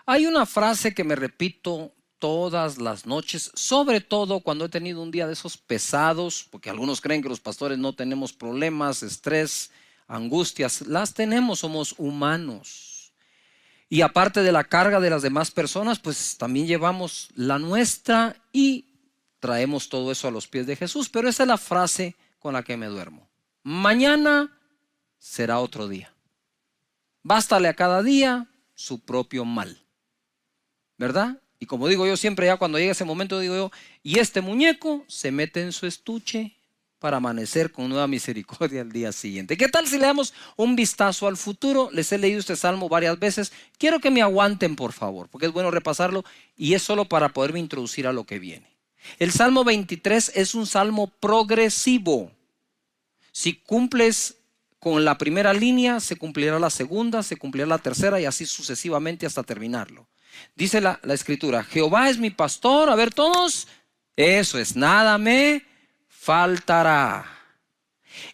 Hay una frase que me repito todas las noches, sobre todo cuando he tenido un día de esos pesados, porque algunos creen que los pastores no tenemos problemas, estrés, angustias. Las tenemos, somos humanos. Y aparte de la carga de las demás personas, pues también llevamos la nuestra y traemos todo eso a los pies de Jesús. Pero esa es la frase con la que me duermo. Mañana será otro día. Bástale a cada día su propio mal, ¿verdad? Y como digo yo siempre, ya cuando llega ese momento, digo yo, y este muñeco se mete en su estuche para amanecer con nueva misericordia al día siguiente. ¿Qué tal si le damos un vistazo al futuro? Les he leído este salmo varias veces. Quiero que me aguanten, por favor, porque es bueno repasarlo y es solo para poderme introducir a lo que viene. El Salmo 23 es un salmo progresivo. Si cumples con la primera línea, se cumplirá la segunda, se cumplirá la tercera y así sucesivamente hasta terminarlo. Dice la escritura, Jehová es mi pastor. A ver todos, eso es, nada me faltará.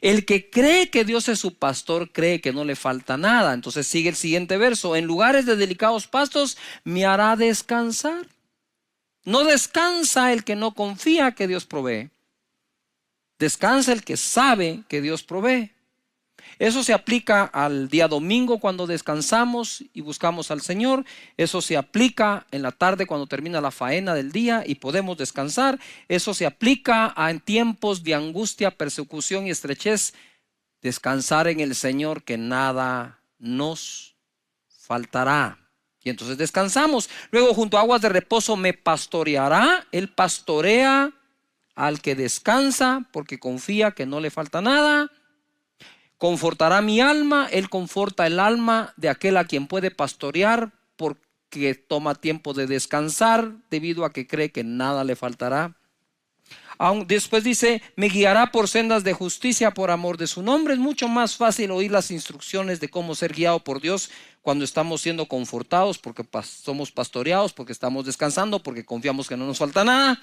El que cree que Dios es su pastor, cree que no le falta nada. Entonces sigue el siguiente verso, en lugares de delicados pastos me hará descansar. No descansa el que no confía que Dios provee. Descansa el que sabe que Dios provee. Eso se aplica al día domingo cuando descansamos y buscamos al Señor. Eso se aplica en la tarde cuando termina la faena del día y podemos descansar. Eso se aplica en tiempos de angustia, persecución y estrechez. Descansar en el Señor, que nada nos faltará. Y entonces descansamos. Luego, junto a aguas de reposo me pastoreará. Él pastorea al que descansa porque confía que no le falta nada. Confortará mi alma. Él conforta el alma de aquel a quien puede pastorear porque toma tiempo de descansar debido a que cree que nada le faltará. Después dice, me guiará por sendas de justicia por amor de su nombre. Es mucho más fácil oír las instrucciones de cómo ser guiado por Dios cuando estamos siendo confortados, porque somos pastoreados, porque estamos descansando, porque confiamos que no nos falta nada.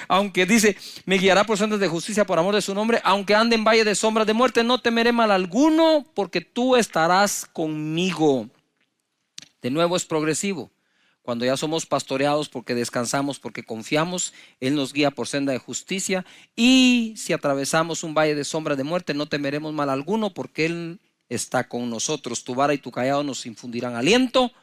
Aunque dice, me guiará por sendas de justicia por amor de su nombre, aunque ande en valle de sombras de muerte, no temeré mal alguno, porque tú estarás conmigo. De nuevo es progresivo. Cuando ya somos pastoreados porque descansamos, porque confiamos, Él nos guía por senda de justicia. Y si atravesamos un valle de sombra de muerte, no temeremos mal alguno, porque Él está con nosotros. Tu vara y tu cayado nos infundirán aliento.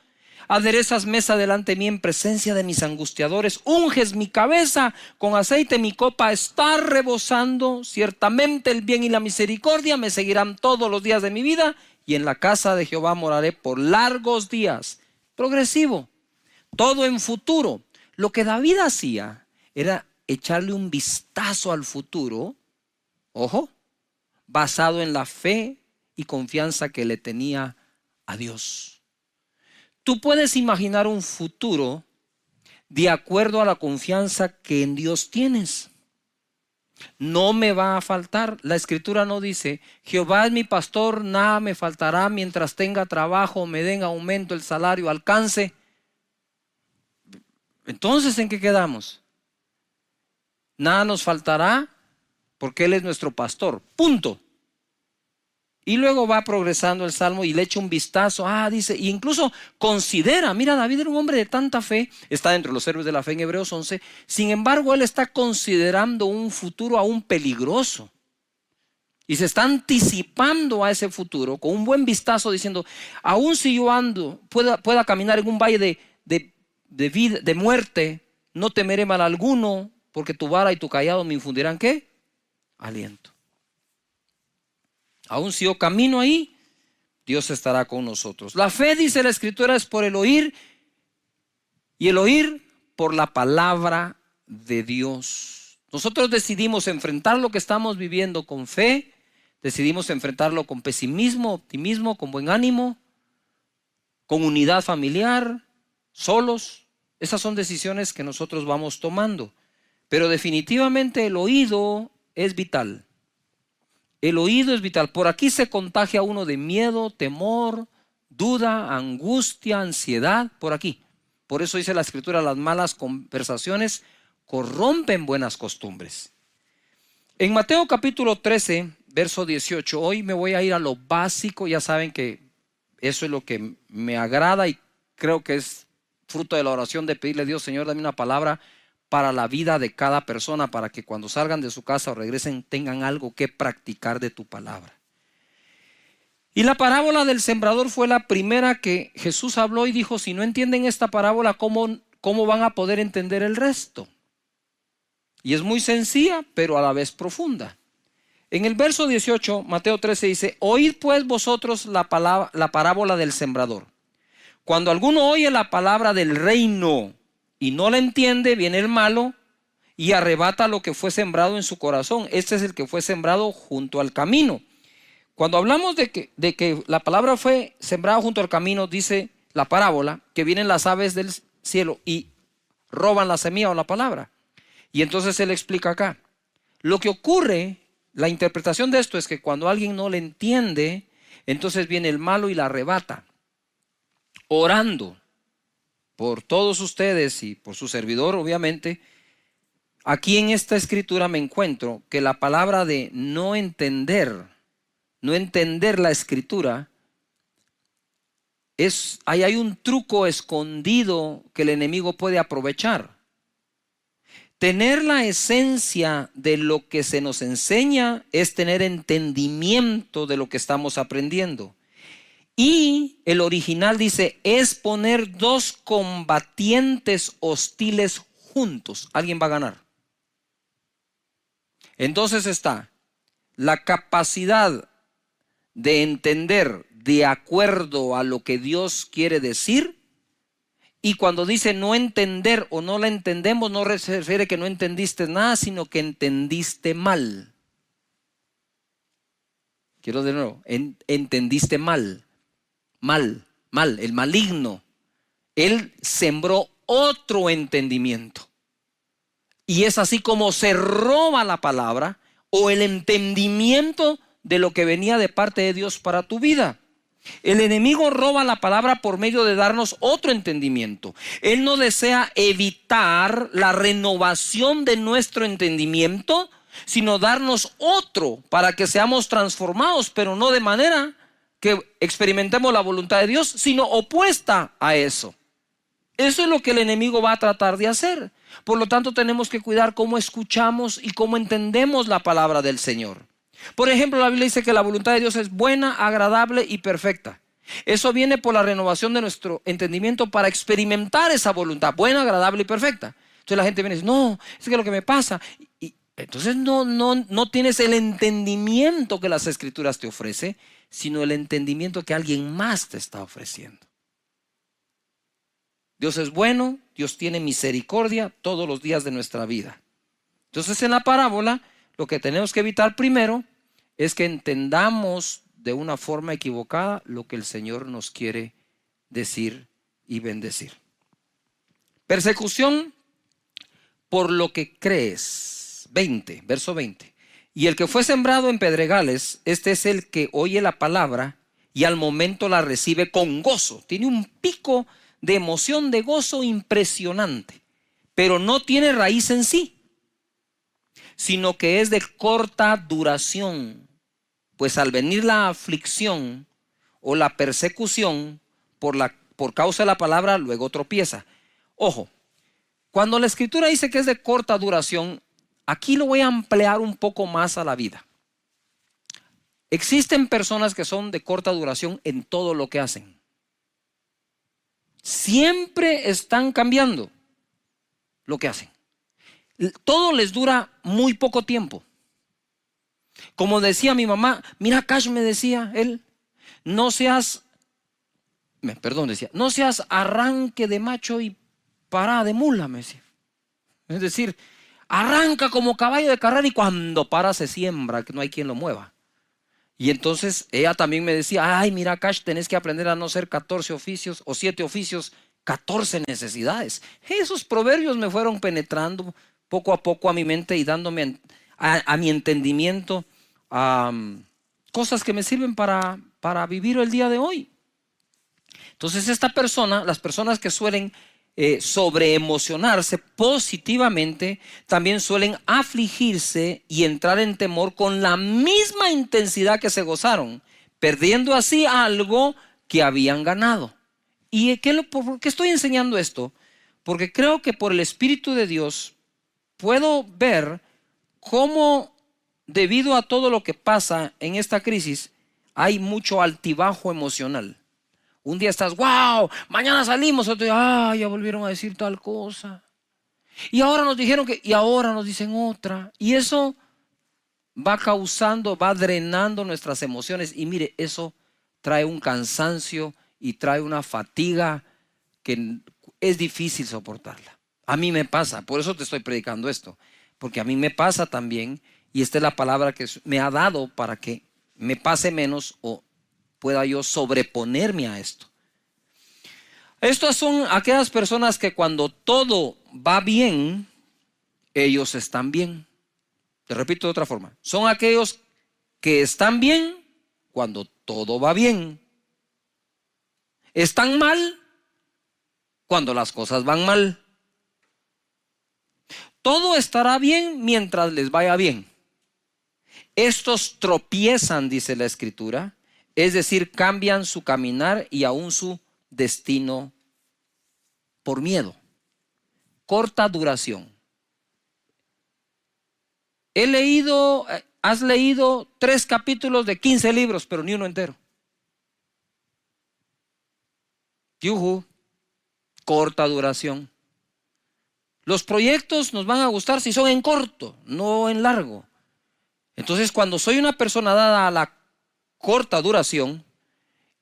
Aderezas mesa delante de mí en presencia de mis angustiadores. Unges mi cabeza con aceite, mi copa está rebosando. Ciertamente el bien y la misericordia me seguirán todos los días de mi vida, y en la casa de Jehová moraré por largos días. Progresivo. Todo en futuro. Lo que David hacía era echarle un vistazo al futuro, ojo, basado en la fe y confianza que le tenía a Dios. Tú puedes imaginar un futuro de acuerdo a la confianza que en Dios tienes. No me va a faltar. La escritura no dice, Jehová es mi pastor, nada me faltará mientras tenga trabajo, me den aumento, el salario alcance. Entonces, ¿en qué quedamos? Nada nos faltará porque Él es nuestro pastor. Punto. Y luego va progresando el salmo y le echa un vistazo. Dice, e incluso considera, mira, David era un hombre de tanta fe, está dentro de los héroes de la fe en Hebreos 11. Sin embargo, él está considerando un futuro aún peligroso. Y se está anticipando a ese futuro con un buen vistazo diciendo, aún si yo pueda caminar en un valle de muerte, no temeré mal alguno, porque tu vara y tu cayado me infundirán ¿qué? Aliento. Aún si yo camino ahí, Dios estará con nosotros. La fe, dice la escritura, es por el oír, y el oír por la palabra de Dios. Nosotros decidimos enfrentar lo que estamos viviendo con fe, decidimos enfrentarlo con pesimismo, optimismo, con buen ánimo, con unidad familiar, solos. Esas son decisiones que nosotros vamos tomando. Pero definitivamente el oído es vital. El oído es vital. Por aquí se contagia uno de miedo, temor, duda, angustia, ansiedad. Por aquí. Por eso dice la escritura, las malas conversaciones corrompen buenas costumbres. En Mateo capítulo 13, verso 18, hoy me voy a ir a lo básico. Ya saben que Eso es lo que me agrada y creo que es fruto de la oración de pedirle a Dios, Señor, dame una palabra para la vida de cada persona, para que cuando salgan de su casa o regresen tengan algo que practicar de tu palabra. Y la parábola del sembrador fue la primera que Jesús habló y dijo, si no entienden esta parábola, ¿cómo van a poder entender el resto? Y es muy sencilla, pero a la vez profunda. En el verso 18, Mateo 13 dice, oíd pues vosotros la parábola del sembrador. Cuando alguno oye la palabra del reino y no la entiende, viene el malo y arrebata lo que fue sembrado en su corazón. Este es el que fue sembrado junto al camino. Cuando hablamos de que la palabra fue sembrada junto al camino, dice la parábola, que vienen las aves del cielo y roban la semilla o la palabra. Y entonces él explica acá. Lo que ocurre, la interpretación de esto es que cuando alguien no le entiende, entonces viene el malo y la arrebata. Orando por todos ustedes y por su servidor, obviamente, aquí en esta escritura me encuentro que la palabra de no entender la escritura, ahí hay un truco escondido que el enemigo puede aprovechar. Tener la esencia de lo que se nos enseña es tener entendimiento de lo que estamos aprendiendo. Y el original dice, es poner dos combatientes hostiles juntos. Alguien va a ganar. Entonces está la capacidad de entender de acuerdo a lo que Dios quiere decir. Y cuando dice no entender o no la entendemos, no se refiere que no entendiste nada, sino que entendiste mal. Quiero de nuevo, entendiste mal. Mal, el maligno. Él sembró otro entendimiento. Y es así como se roba la palabra o el entendimiento de lo que venía de parte de Dios para tu vida. El enemigo roba la palabra por medio de darnos otro entendimiento. Él no desea evitar la renovación de nuestro entendimiento, sino darnos otro para que seamos transformados, pero no de manera que experimentemos la voluntad de Dios, sino opuesta a eso. Eso es lo que el enemigo va a tratar de hacer. Por lo tanto, tenemos que cuidar cómo escuchamos y cómo entendemos la palabra del Señor. Por ejemplo, la Biblia dice que la voluntad de Dios es buena, agradable y perfecta. Eso viene por la renovación de nuestro entendimiento para experimentar esa voluntad buena, agradable y perfecta. Entonces la gente viene y dice, no, es que lo que me pasa. Y entonces no tienes el entendimiento que las Escrituras te ofrecen, sino el entendimiento que alguien más te está ofreciendo. Dios es bueno, Dios tiene misericordia todos los días de nuestra vida. Entonces en la parábola lo que tenemos que evitar primero es que entendamos de una forma equivocada lo que el Señor nos quiere decir y bendecir. Persecución por lo que crees. 20, verso 20. Y el que fue sembrado en pedregales, este es el que oye la palabra y al momento la recibe con gozo. Tiene un pico de emoción, de gozo impresionante, pero no tiene raíz en sí, sino que es de corta duración. Pues al venir la aflicción o la persecución por causa de la palabra, luego tropieza. Ojo, cuando la Escritura dice que es de corta duración, aquí lo voy a ampliar un poco más a la vida. Existen personas que son de corta duración en todo lo que hacen. Siempre están cambiando lo que hacen. Todo les dura muy poco tiempo. Como decía mi mamá, mira, Cash, me decía él, no seas arranque de macho y parada de mula, me decía. Es decir, arranca como caballo de carrera y cuando para se siembra, que no hay quien lo mueva. Y entonces ella también me decía, ay, mira, Cash, tenés que aprender a no ser 14 oficios o 7 oficios, 14 necesidades. Esos proverbios me fueron penetrando poco a poco a mi mente y dándome a mi entendimiento cosas que me sirven para vivir el día de hoy. Entonces las personas que suelen sobreemocionarse positivamente, también suelen afligirse y entrar en temor con la misma intensidad que se gozaron, perdiendo así algo que habían ganado. ¿Y por qué estoy enseñando esto? Porque creo que por el Espíritu de Dios puedo ver cómo, debido a todo lo que pasa en esta crisis, hay mucho altibajo emocional. Un día estás, wow, mañana salimos, otro día, ya volvieron a decir tal cosa. Y ahora nos dijeron y ahora nos dicen otra. Y eso va causando, va drenando nuestras emociones. Y mire, eso trae un cansancio y trae una fatiga que es difícil soportarla. A mí me pasa, por eso te estoy predicando esto. Porque a mí me pasa también, y esta es la palabra que me ha dado para que me pase menos o pueda yo sobreponerme a esto. Estas son aquellas personas que cuando todo va bien, ellos están bien. Te repito de otra forma. Son aquellos que están bien cuando todo va bien. Están mal cuando las cosas van mal. Todo estará bien mientras les vaya bien. Estos tropiezan, dice la Escritura, es decir, cambian su caminar y aún su destino por miedo. Corta duración. Has leído 3 capítulos de 15 libros, pero ni uno entero. Yuhu, corta duración. Los proyectos nos van a gustar si son en corto, no en largo. Entonces, cuando soy una persona dada a la corta duración,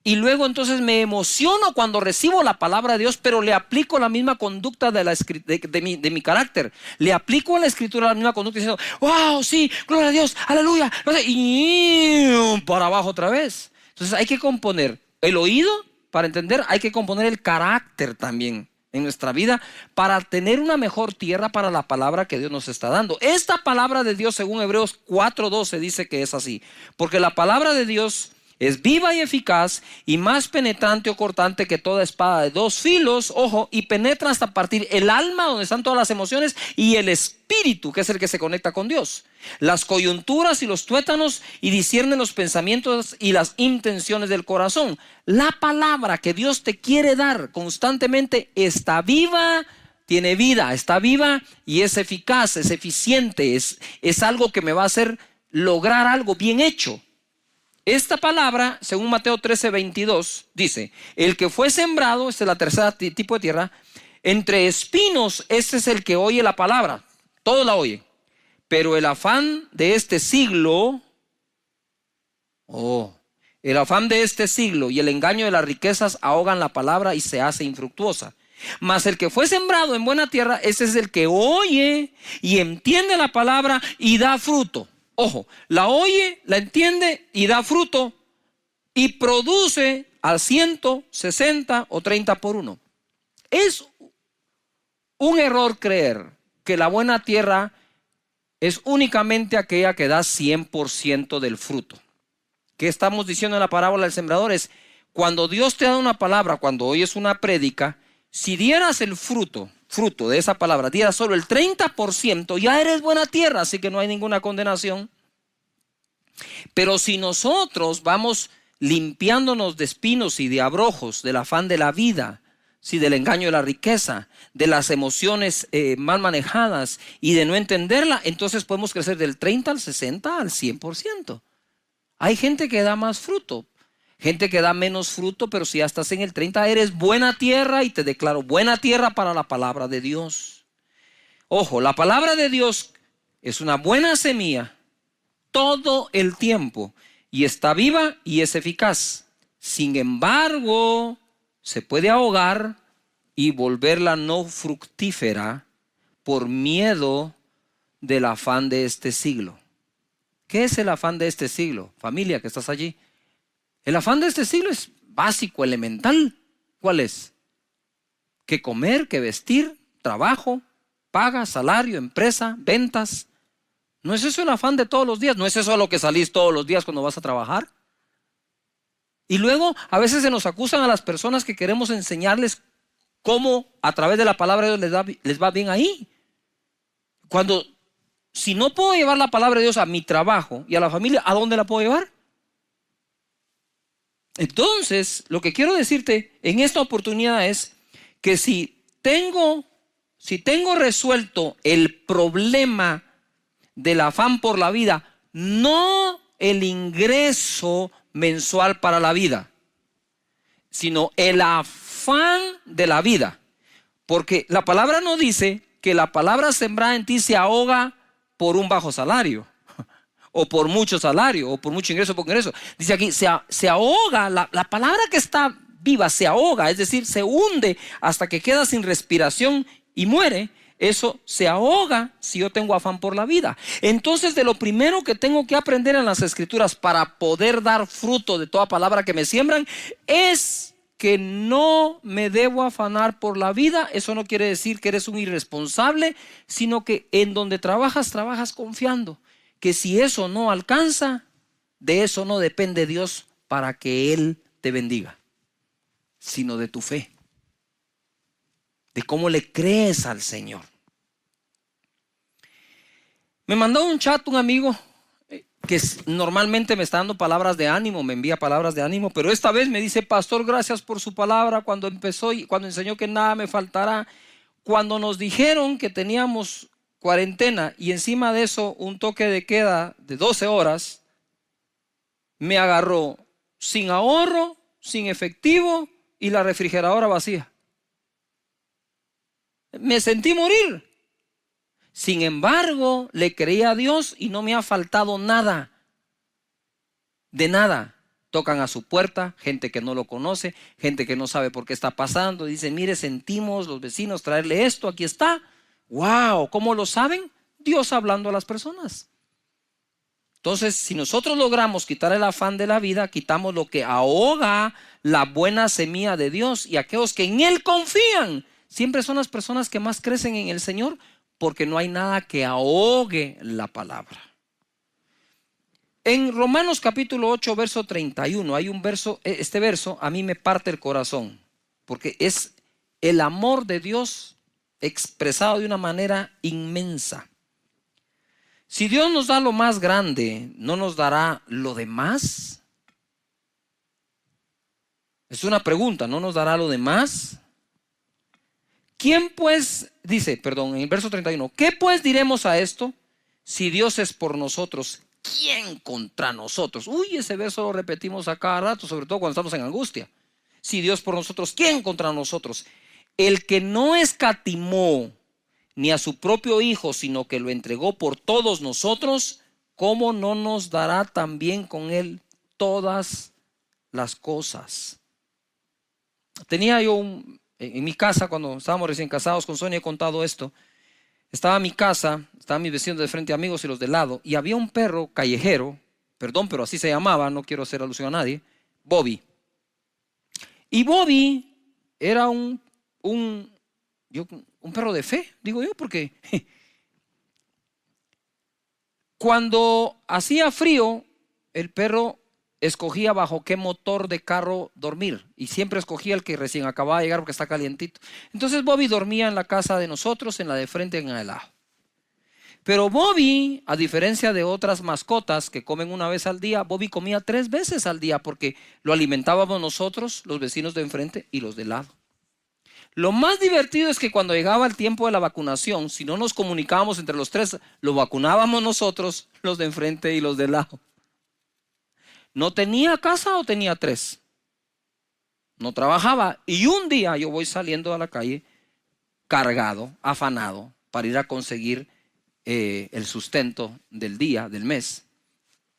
y luego entonces me emociono cuando recibo la palabra de Dios, pero le aplico la misma conducta de mi carácter. Le aplico a la Escritura la misma conducta diciendo, wow, sí, gloria a Dios, aleluya. Y para abajo otra vez. Entonces hay que componer el oído para entender, hay que componer el carácter también en nuestra vida para tener una mejor tierra para la palabra que Dios nos está dando. Esta palabra de Dios, según Hebreos 4:12, dice que es así. Porque la palabra de Dios es viva y eficaz y más penetrante o cortante que toda espada de 2 filos, ojo, y penetra hasta partir el alma, donde están todas las emociones, y el espíritu, que es el que se conecta con Dios, las coyunturas y los tuétanos, y discierne los pensamientos y las intenciones del corazón. La palabra que Dios te quiere dar constantemente está viva, tiene vida, está viva y es eficaz, es eficiente, es algo que me va a hacer lograr algo bien hecho. Esta palabra, según Mateo 13:22, dice, el que fue sembrado, esta es la tercera tipo de tierra, entre espinos, este es el que oye la palabra, todo la oye, pero el afán de este siglo, el afán de este siglo y el engaño de las riquezas ahogan la palabra y se hace infructuosa. Mas el que fue sembrado en buena tierra, ese es el que oye y entiende la palabra y da fruto. Ojo, la oye, la entiende y da fruto y produce al 100, 60 o 30 por uno. Es un error creer que la buena tierra es únicamente aquella que da 100% del fruto. ¿Qué estamos diciendo en la parábola del sembrador? Es cuando Dios te da una palabra, cuando oyes una prédica, si dieras el fruto de esa palabra, dieras solo el 30%, ya eres buena tierra, así que no hay ninguna condenación. Pero si nosotros vamos limpiándonos de espinos y de abrojos, del afán de la vida, sí, del engaño de la riqueza, de las emociones mal manejadas y de no entenderla, entonces podemos crecer del 30 al 60 al 100%. Hay gente que da más fruto, gente que da menos fruto, pero si ya estás en el 30, eres buena tierra y te declaro buena tierra para la palabra de Dios. Ojo, la palabra de Dios es una buena semilla todo el tiempo y está viva y es eficaz. Sin embargo, se puede ahogar y volverla no fructífera por miedo del afán de este siglo. ¿Qué es el afán de este siglo? Familia que estás allí. El afán de este siglo es básico, elemental. ¿Cuál es? ¿Qué comer, qué vestir, trabajo, paga, salario, empresa, ventas? ¿No es eso el afán de todos los días? ¿No es eso a lo que salís todos los días cuando vas a trabajar? Y luego a veces se nos acusan a las personas que queremos enseñarles cómo a través de la palabra de Dios les va bien ahí. Cuando, si no puedo llevar la palabra de Dios a mi trabajo y a la familia, ¿a dónde la puedo llevar? Entonces, lo que quiero decirte en esta oportunidad es que si tengo resuelto el problema del afán por la vida, no el ingreso mensual para la vida, sino el afán de la vida. Porque la palabra no dice que la palabra sembrada en ti se ahoga por un bajo salario, o por mucho salario, o por mucho ingreso, poco ingreso. Dice aquí, se ahoga, la palabra que está viva se ahoga, es decir, se hunde hasta que queda sin respiración y muere. Eso se ahoga si yo tengo afán por la vida. Entonces, de lo primero que tengo que aprender en las Escrituras para poder dar fruto de toda palabra que me siembran es que no me debo afanar por la vida. Eso no quiere decir que eres un irresponsable, sino que en donde trabajas confiando que si eso no alcanza, de eso no depende Dios para que Él te bendiga, sino de tu fe, de cómo le crees al Señor. Me mandó un chat un amigo que normalmente me está dando palabras de ánimo, me envía palabras de ánimo, pero esta vez me dice: pastor, gracias por su palabra cuando empezó y cuando enseñó que nada me faltará. Cuando nos dijeron que teníamos cuarentena y encima de eso un toque de queda de 12 horas, me agarró sin ahorro, sin efectivo y la refrigeradora vacía. Me sentí morir. Sin embargo, le creí a Dios y no me ha faltado nada. De nada. Tocan a su puerta, gente que no lo conoce, gente que no sabe por qué está pasando. Dicen: mire, sentimos los vecinos traerle esto, aquí está. ¡Wow! ¿Cómo lo saben? Dios hablando a las personas. Entonces, si nosotros logramos quitar el afán de la vida, quitamos lo que ahoga la buena semilla de Dios. Y aquellos que en Él confían, siempre son las personas que más crecen en el Señor, porque no hay nada que ahogue la palabra. En Romanos capítulo 8, verso 31, hay un verso, este verso a mí me parte el corazón, porque es el amor de Dios expresado de una manera inmensa. Si Dios nos da lo más grande, ¿no nos dará lo demás? Es una pregunta, ¿no nos dará lo demás? ¿Quién pues, dice, perdón, en el verso 31, ¿qué pues diremos a esto? Si Dios es por nosotros, ¿quién contra nosotros? Uy, ese verso lo repetimos a cada rato, sobre todo cuando estamos en angustia. Si Dios por nosotros, ¿quién contra nosotros? El que no escatimó ni a su propio Hijo, sino que lo entregó por todos nosotros, ¿cómo no nos dará también con Él todas las cosas? Tenía yo en mi casa, cuando estábamos recién casados con Sonia, he contado esto. Estaba mi casa, estaban mis vecinos de frente, amigos, y los de lado, y había un perro callejero, perdón, pero así se llamaba, no quiero hacer alusión a nadie, Bobby. Y Bobby era un perro de fe, digo yo, porque cuando hacía frío, el perro escogía bajo qué motor de carro dormir, y siempre escogía el que recién acababa de llegar porque está calientito. Entonces Bobby dormía en la casa de nosotros, en la de frente, en el lado. Pero Bobby, a diferencia de otras mascotas que comen una vez al día, Bobby comía 3 veces al día porque lo alimentábamos nosotros, los vecinos de enfrente y los de lado. Lo más divertido es que cuando llegaba el tiempo de la vacunación, si no nos comunicábamos entre los 3, lo vacunábamos nosotros, los de enfrente y los de lado. ¿No tenía casa o tenía 3? No trabajaba. Y un día yo voy saliendo a la calle cargado, afanado, para ir a conseguir el sustento del día, del mes.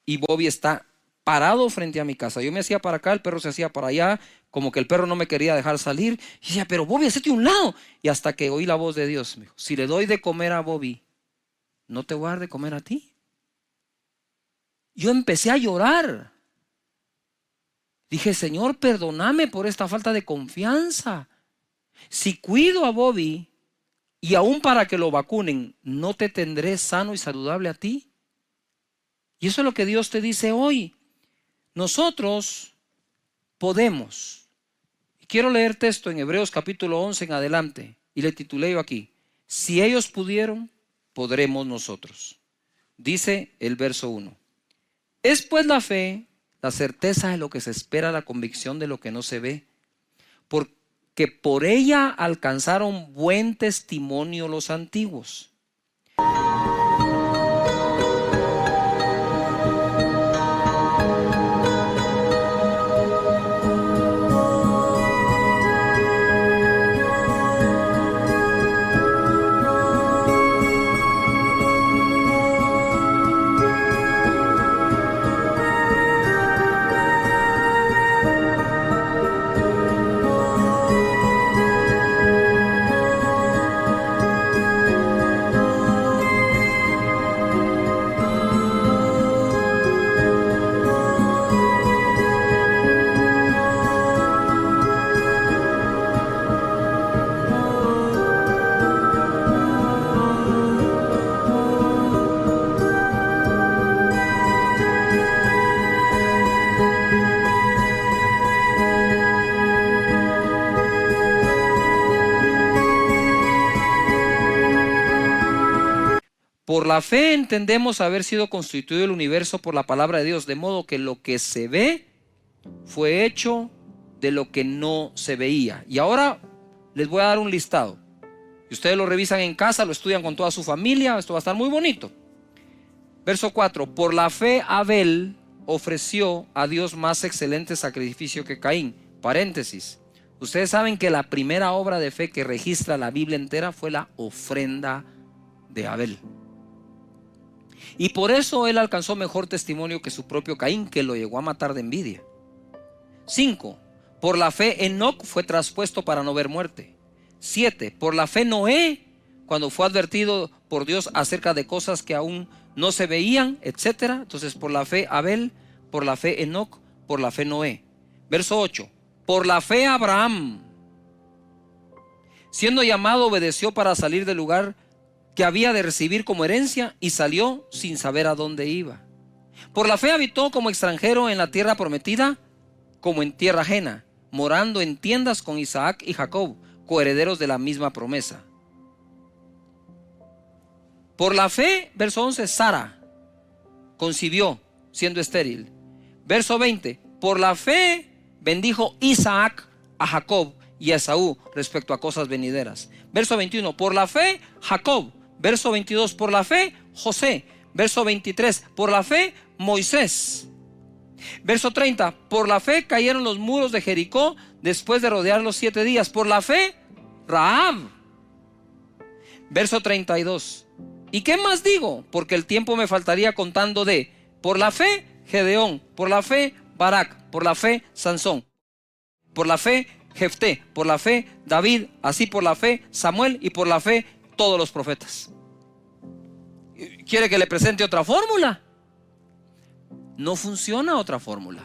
Y Bobby está parado frente a mi casa. Yo me hacía para acá, el perro se hacía para allá, como que el perro no me quería dejar salir. Y decía: pero Bobby, hacete un lado. Y hasta que oí la voz de Dios, me dijo: si le doy de comer a Bobby, ¿no te voy a dar de comer a ti? Yo empecé a llorar. Dije: Señor, perdóname por esta falta de confianza. Si cuido a Bobby y aún para que lo vacunen, ¿no te tendré sano y saludable a ti? Y eso es lo que Dios te dice hoy. Nosotros podemos. Quiero leer texto en Hebreos capítulo 11 en adelante, y le titulé yo aquí: si ellos pudieron, podremos nosotros. Dice el verso 1: es pues la fe la certeza de lo que se espera, la convicción de lo que no se ve. Porque por ella alcanzaron buen testimonio los antiguos. Por la fe entendemos haber sido constituido el universo por la palabra de Dios, de modo que lo que se ve fue hecho de lo que no se veía. Y ahora les voy a dar un listado. Y ustedes lo revisan en casa, lo estudian con toda su familia. Esto va a estar muy bonito. Verso 4. Por la fe Abel ofreció a Dios más excelente sacrificio que Caín. Paréntesis. Ustedes saben que la primera obra de fe que registra la Biblia entera fue la ofrenda de Abel. Y por eso él alcanzó mejor testimonio que su propio Caín, que lo llegó a matar de envidia. 5. Por la fe Enoc fue traspuesto para no ver muerte. 7. Por la fe Noé, cuando fue advertido por Dios acerca de cosas que aún no se veían, etc. Entonces por la fe Abel, por la fe Enoc, por la fe Noé. Verso 8. Por la fe Abraham, siendo llamado, obedeció para salir del lugar que había de recibir como herencia y salió sin saber a dónde iba. Por la fe habitó como extranjero en la tierra prometida, como en tierra ajena, morando en tiendas con Isaac y Jacob, coherederos de la misma promesa. Por la fe, verso 11, Sara concibió siendo estéril. Verso 20, por la fe bendijo Isaac a Jacob y a Esaú respecto a cosas venideras. Verso 21, por la fe Jacob. Verso 22, por la fe José. Verso 23, por la fe Moisés. Verso 30, por la fe cayeron los muros de Jericó después de rodearlos 7 días. Por la fe Rahab. Verso 32, ¿y qué más digo? Porque el tiempo me faltaría contando de: por la fe Gedeón, por la fe Barak, por la fe Sansón, por la fe Jefté, por la fe David, así por la fe Samuel y por la fe todos los profetas. ¿Quiere que le presente otra fórmula? No funciona otra fórmula.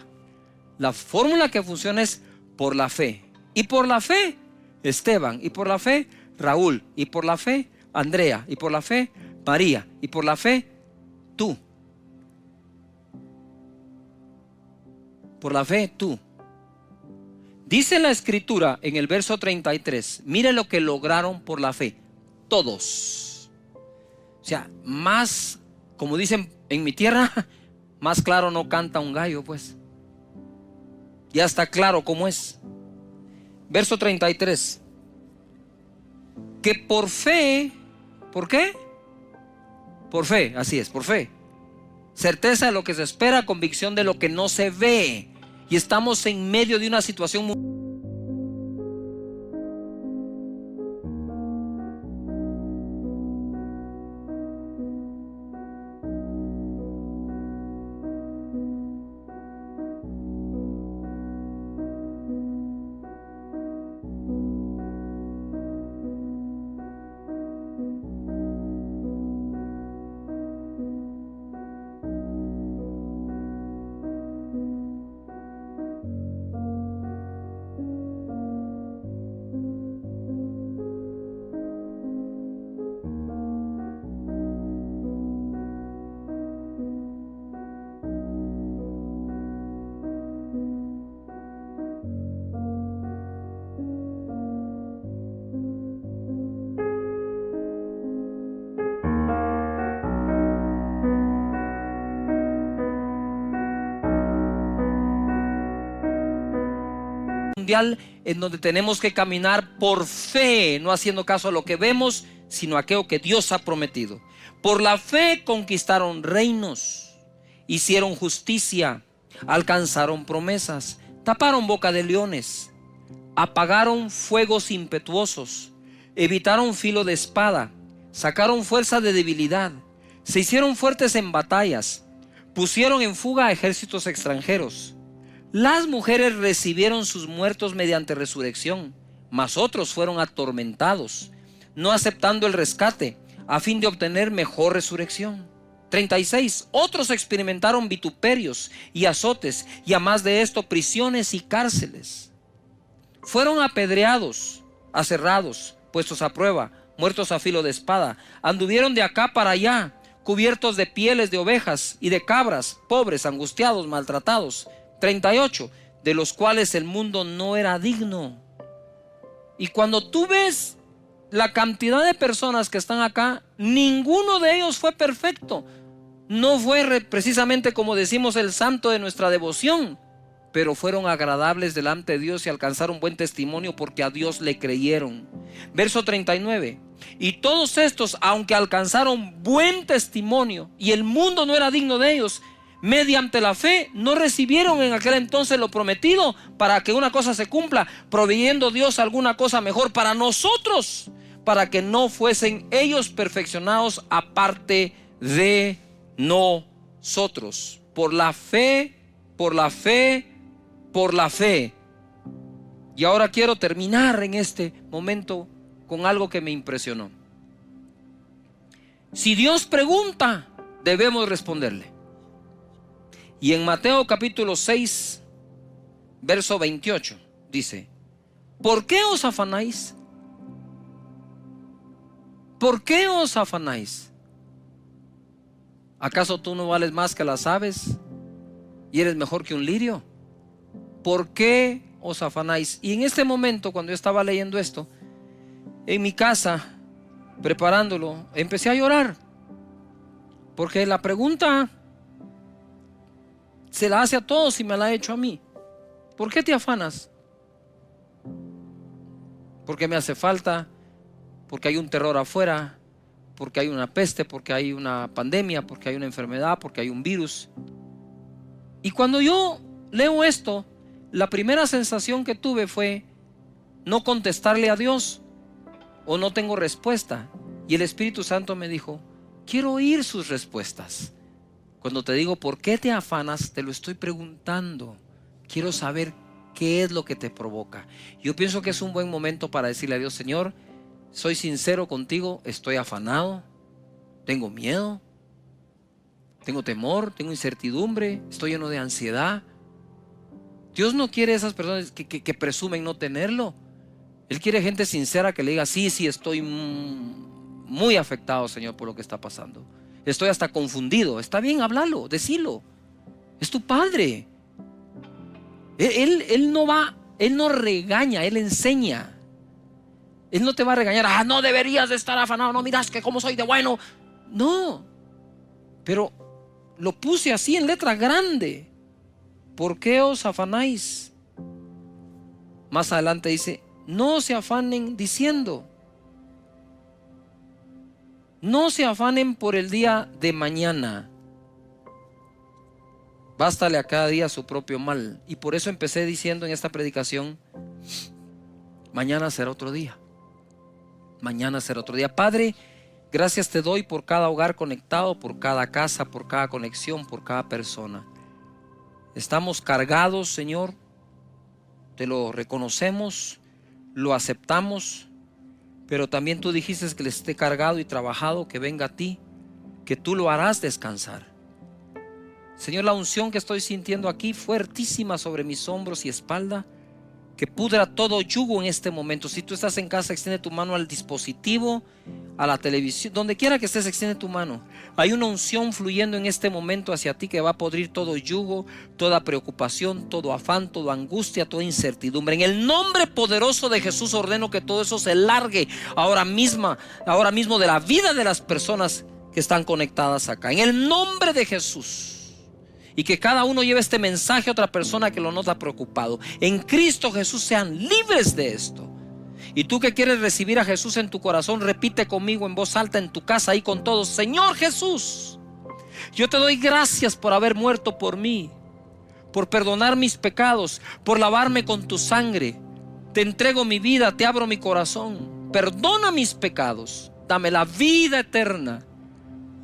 La fórmula que funciona es por la fe. Y por la fe Esteban, y por la fe Raúl, y por la fe Andrea, y por la fe María, y por la fe tú. Por la fe tú. Dice la escritura en el verso 33, mire lo que lograron por la fe. Todos. O sea, más, como dicen en mi tierra, más claro no canta un gallo, pues. Ya está claro cómo es. Verso 33. Que por fe, ¿por qué? Por fe, así es, por fe. Certeza de lo que se espera, convicción de lo que no se ve. Y estamos en medio de una situación muy... mundial en donde tenemos que caminar por fe, no haciendo caso a lo que vemos, sino a aquello que Dios ha prometido. Por la fe conquistaron reinos, hicieron justicia, alcanzaron promesas, taparon boca de leones, apagaron fuegos impetuosos, evitaron filo de espada, sacaron fuerza de debilidad, se hicieron fuertes en batallas, pusieron en fuga a ejércitos extranjeros. Las mujeres recibieron sus muertos mediante resurrección, mas otros fueron atormentados, no aceptando el rescate, a fin de obtener mejor resurrección. 36. Otros experimentaron vituperios y azotes, y a más de esto, prisiones y cárceles. Fueron apedreados, aserrados, puestos a prueba, muertos a filo de espada. Anduvieron de acá para allá, cubiertos de pieles de ovejas y de cabras, pobres, angustiados, maltratados. 38. De los cuales el mundo no era digno. Y cuando tú ves la cantidad de personas que están acá, ninguno de ellos fue perfecto. No fue precisamente como decimos el santo de nuestra devoción, pero fueron agradables delante de Dios y alcanzaron buen testimonio porque a Dios le creyeron. Verso 39. Y todos estos, aunque alcanzaron buen testimonio y el mundo no era digno de ellos, mediante la fe no recibieron en aquel entonces lo prometido, para que una cosa se cumpla, proveyendo Dios alguna cosa mejor para nosotros, para que no fuesen ellos perfeccionados aparte de nosotros. Por la fe, por la fe, por la fe. Y ahora quiero terminar en este momento con algo que me impresionó. Si Dios pregunta, debemos responderle. Y en Mateo capítulo 6, verso 28, dice: ¿por qué os afanáis? ¿Por qué os afanáis? ¿Acaso tú no vales más que las aves y eres mejor que un lirio? ¿Por qué os afanáis? Y en este momento, cuando yo estaba leyendo esto, en mi casa, preparándolo, empecé a llorar, porque la pregunta se la hace a todos y me la ha hecho a mí. ¿Por qué te afanas? Porque me hace falta, porque hay un terror afuera, porque hay una peste, porque hay una pandemia, porque hay una enfermedad, porque hay un virus. Y cuando yo leo esto, la primera sensación que tuve fue no contestarle a Dios, o no tengo respuesta. Y el Espíritu Santo me dijo: quiero oír sus respuestas. Cuando te digo ¿por qué te afanas?, te lo estoy preguntando. Quiero saber qué es lo que te provoca. Yo pienso que es un buen momento para decirle a Dios: Señor, soy sincero contigo, estoy afanado, tengo miedo, tengo temor, tengo incertidumbre, estoy lleno de ansiedad. Dios no quiere esas personas que presumen no tenerlo. Él quiere gente sincera que le diga: sí, estoy muy afectado, Señor, por lo que está pasando. Estoy hasta confundido. Está bien, háblalo, decilo. Es tu Padre. Él no regaña, Él enseña. Él no te va a regañar: no deberías de estar afanado, no miras que cómo soy de bueno. No, pero lo puse así en letra grande. ¿Por qué os afanáis? Más adelante dice: no se afanen diciendo. No se afanen por el día de mañana. Bástale a cada día su propio mal. Y por eso empecé diciendo en esta predicación: mañana será otro día. Mañana será otro día. Padre, gracias te doy por cada hogar conectado, por cada casa, por cada conexión, por cada persona. Estamos cargados, Señor. Te lo reconocemos, lo aceptamos. Pero también tú dijiste que le esté cargado y trabajado, que venga a ti, que tú lo harás descansar. Señor, la unción que estoy sintiendo aquí, fuertísima sobre mis hombros y espalda, que pudra todo yugo en este momento. Si tú estás en casa, extiende tu mano al dispositivo, a la televisión, donde quiera que estés, extiende tu mano. Hay una unción fluyendo en este momento hacia ti que va a podrir todo yugo, toda preocupación, todo afán, toda angustia, toda incertidumbre. En el nombre poderoso de Jesús ordeno que todo eso se largue ahora mismo de la vida de las personas que están conectadas acá. En el nombre de Jesús. Y que cada uno lleve este mensaje a otra persona que lo nota preocupado. En Cristo Jesús sean libres de esto. Y tú que quieres recibir a Jesús en tu corazón, repite conmigo en voz alta en tu casa y con todos: Señor Jesús, yo te doy gracias por haber muerto por mí, por perdonar mis pecados, por lavarme con tu sangre. Te entrego mi vida, te abro mi corazón. Perdona mis pecados, dame la vida eterna.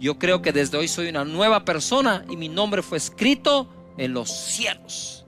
Yo creo que desde hoy soy una nueva persona y mi nombre fue escrito en los cielos.